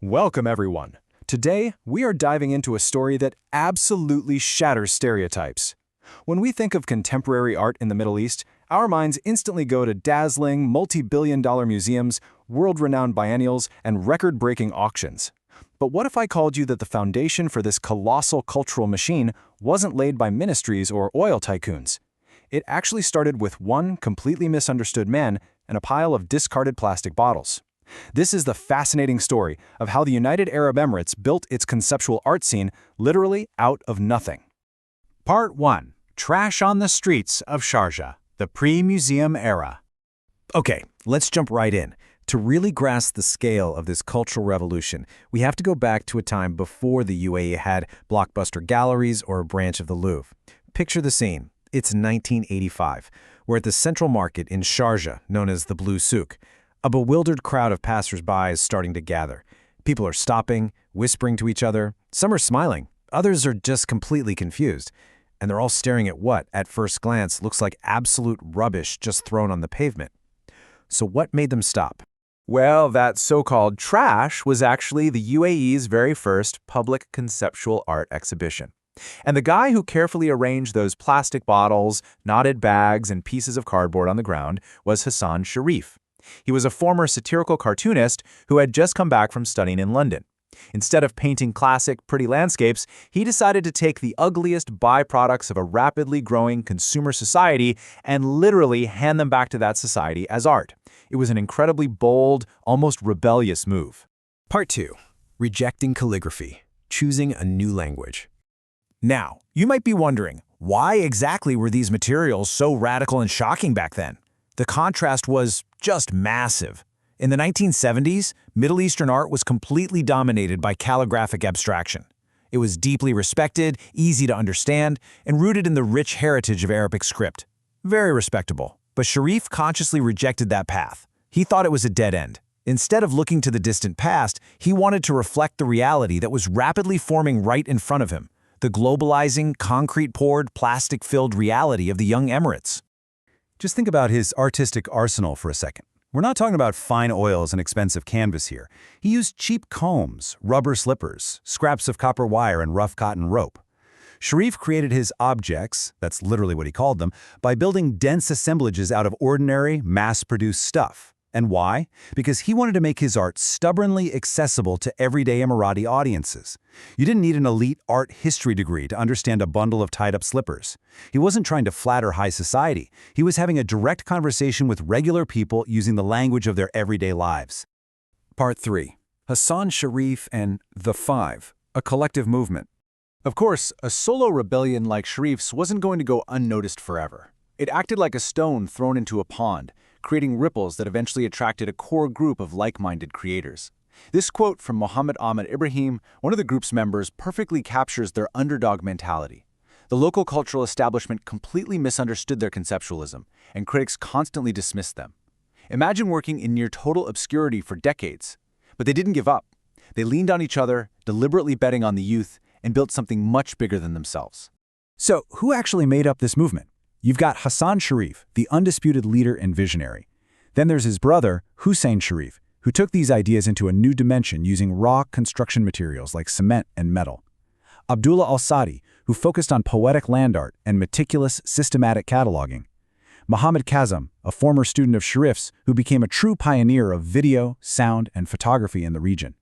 Welcome, everyone. Today, we are diving into a story that absolutely shatters stereotypes. When we think of contemporary art in the Middle East, our minds instantly go to dazzling, multi-billion-dollar museums, world-renowned biennials, and record-breaking auctions. But what if I called you that the foundation for this colossal cultural machine wasn't laid by ministries or oil tycoons? It actually started with one completely misunderstood man and a pile of discarded plastic bottles. This is the fascinating story of how the United Arab Emirates built its conceptual art scene literally out of nothing. Part 1. Trash on the Streets of Sharjah, the Pre-Museum Era. Okay, let's jump right in. To really grasp the scale of this cultural revolution, we have to go back to a time before the UAE had blockbuster galleries or a branch of the Louvre. Picture the scene. It's 1985. We're at the central market in Sharjah, known as the Blue Souq. A bewildered crowd of passers-by is starting to gather. People are stopping, whispering to each other. Some are smiling. Others are just completely confused. And they're all staring at what, at first glance, looks like absolute rubbish just thrown on the pavement. So what made them stop? Well, that so-called trash was actually the UAE's very first public conceptual art exhibition. And the guy who carefully arranged those plastic bottles, knotted bags, and pieces of cardboard on the ground was Hassan Sharif. He was a former satirical cartoonist who had just come back from studying in London. Instead of painting classic, pretty landscapes, he decided to take the ugliest byproducts of a rapidly growing consumer society and literally hand them back to that society as art. It was an incredibly bold, almost rebellious move. Part 2. Rejecting calligraphy. Choosing a new language. Now, you might be wondering, why exactly were these materials so radical and shocking back then? The contrast was just massive. In the 1970s, Middle Eastern art was completely dominated by calligraphic abstraction. It was deeply respected, easy to understand, and rooted in the rich heritage of Arabic script. Very respectable. But Sharif consciously rejected that path. He thought it was a dead end. Instead of looking to the distant past, he wanted to reflect the reality that was rapidly forming right in front of him, the globalizing, concrete-poured, plastic-filled reality of the young Emirates. Just think about his artistic arsenal for a second. We're not talking about fine oils and expensive canvas here. He used cheap combs, rubber slippers, scraps of copper wire, and rough cotton rope. Sharif created his objects, that's literally what he called them, by building dense assemblages out of ordinary, mass-produced stuff. And why? Because he wanted to make his art stubbornly accessible to everyday Emirati audiences. You didn't need an elite art history degree to understand a bundle of tied-up slippers. He wasn't trying to flatter high society. He was having a direct conversation with regular people using the language of their everyday lives. Part 3. Hassan Sharif and The Five, a collective movement. Of course, a solo rebellion like Sharif's wasn't going to go unnoticed forever. It acted like a stone thrown into a pond, creating ripples that eventually attracted a core group of like-minded creators. This quote from Mohammed Ibrahim, one of the group's members, perfectly captures their underdog mentality. The local cultural establishment completely misunderstood their conceptualism, and critics constantly dismissed them. Imagine working in near total obscurity for decades. But they didn't give up. They leaned on each other, deliberately betting on the youth, and built something much bigger than themselves. So, who actually made up this movement? You've got Hassan Sharif, the undisputed leader and visionary. Then there's his brother, Hussain Sharif, who took these ideas into a new dimension using raw construction materials like cement and metal. Abdullah Al Saadi, who focused on poetic land art and meticulous, systematic cataloging. Mohammed Kazem, a former student of Sharif's, who became a true pioneer of video, sound, and photography in the region.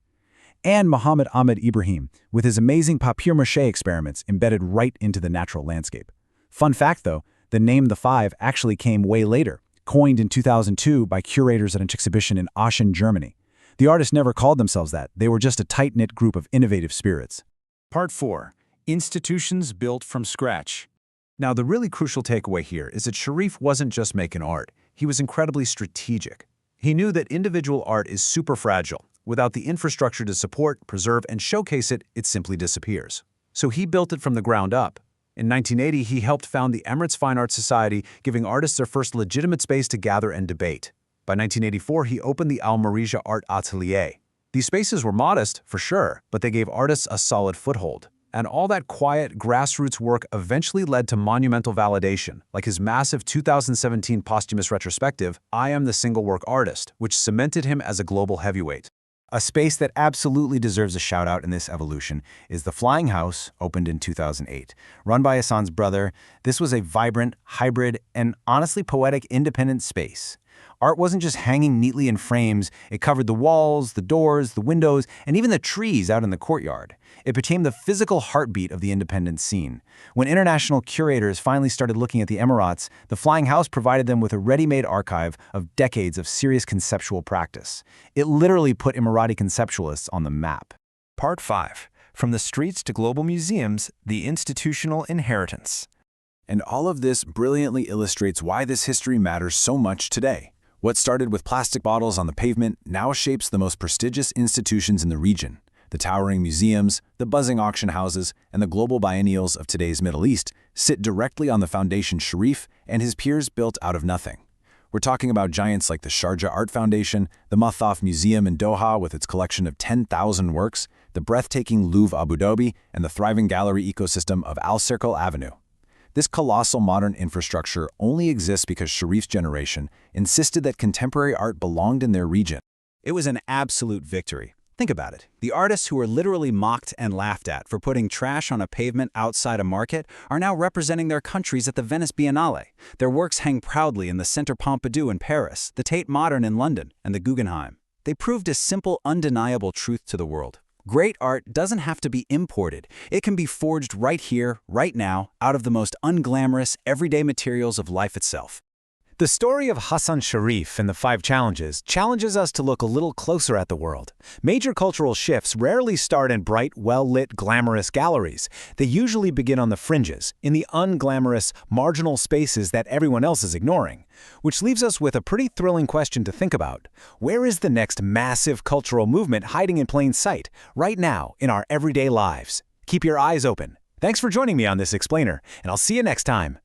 And Ahmed Ibrahim, with his amazing papier-mâché experiments embedded right into the natural landscape. Fun fact, though, the name The Five actually came way later, coined in 2002 by curators at an exhibition in Aachen, Germany. The artists never called themselves that. They were just a tight-knit group of innovative spirits. Part 4. Institutions built from scratch. Now, the really crucial takeaway here is that Sharif wasn't just making art. He was incredibly strategic. He knew that individual art is super fragile. Without the infrastructure to support, preserve, and showcase it, it simply disappears. So he built it from the ground up. In 1980, he helped found the Emirates Fine Arts Society, giving artists their first legitimate space to gather and debate. By 1984, he opened the Al Marija Art Atelier. These spaces were modest, for sure, but they gave artists a solid foothold. And all that quiet, grassroots work eventually led to monumental validation, like his massive 2017 posthumous retrospective, I Am the Single Work Artist, which cemented him as a global heavyweight. A space that absolutely deserves a shout-out in this evolution is the Flying House, opened in 2008. Run by Hassan's brother, this was a vibrant, hybrid, and honestly poetic independent space. Art wasn't just hanging neatly in frames, it covered the walls, the doors, the windows, and even the trees out in the courtyard. It became the physical heartbeat of the independent scene. When international curators finally started looking at the Emirates, the Flying House provided them with a ready-made archive of decades of serious conceptual practice. It literally put Emirati conceptualists on the map. Part 5. From the Streets to Global Museums, the Institutional Inheritance. And all of this brilliantly illustrates why this history matters so much today. What started with plastic bottles on the pavement now shapes the most prestigious institutions in the region. The towering museums, the buzzing auction houses, and the global biennials of today's Middle East sit directly on the foundation Sharif and his peers built out of nothing. We're talking about giants like the Sharjah Art Foundation, the Mathaf Museum in Doha with its collection of 10,000 works, the breathtaking Louvre Abu Dhabi, and the thriving gallery ecosystem of Al Circle Avenue. This colossal modern infrastructure only exists because Sharif's generation insisted that contemporary art belonged in their region. It was an absolute victory. Think about it. The artists who were literally mocked and laughed at for putting trash on a pavement outside a market are now representing their countries at the Venice Biennale. Their works hang proudly in the Centre Pompidou in Paris, the Tate Modern in London, and the Guggenheim. They proved a simple, undeniable truth to the world. Great art doesn't have to be imported. It can be forged right here, right now, out of the most unglamorous, everyday materials of life itself. The story of Hassan Sharif and the 5 challenges challenges us to look a little closer at the world. Major cultural shifts rarely start in bright, well-lit, glamorous galleries. They usually begin on the fringes, in the unglamorous, marginal spaces that everyone else is ignoring. Which leaves us with a pretty thrilling question to think about. Where is the next massive cultural movement hiding in plain sight, right now, in our everyday lives? Keep your eyes open. Thanks for joining me on this explainer, and I'll see you next time.